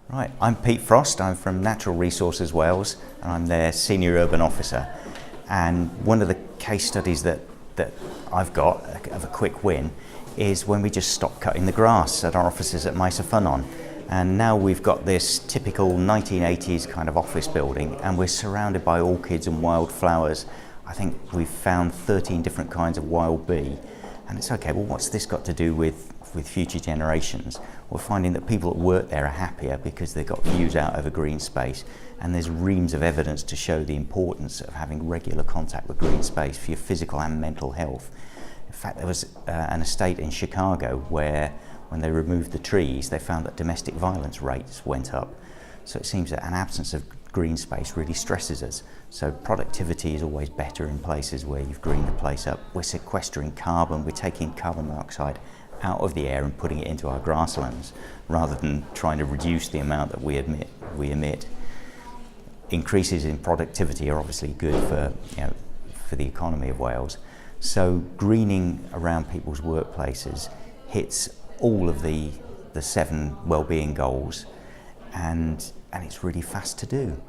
Right, I'm Pete Frost. I'm from Natural Resources Wales and I'm their Senior Urban Officer. And one of the case studies that I've got of a quick win is when we just stopped cutting the grass at our offices at Maes y Ffynon. And now we've got this typical 1980s kind of office building and we're surrounded by orchids and wildflowers. I think we've found 13 different kinds of wild bee. And it's okay, well, what's this got to do with future generations? We're finding that people that work there are happier because they've got views out over green space, and there's reams of evidence to show the importance of having regular contact with green space for your physical and mental health. In fact, there was an estate in Chicago where when they removed the trees, they found that domestic violence rates went up. So it seems that an absence of green space really stresses us. So productivity is always better in places where you've greened the place up. We're sequestering carbon, we're taking carbon dioxide out of the air and putting it into our grasslands rather than trying to reduce the amount that we emit. Increases in productivity are obviously good for the economy of Wales. So greening around people's workplaces hits all of the 7 well-being goals, and it's really fast to do.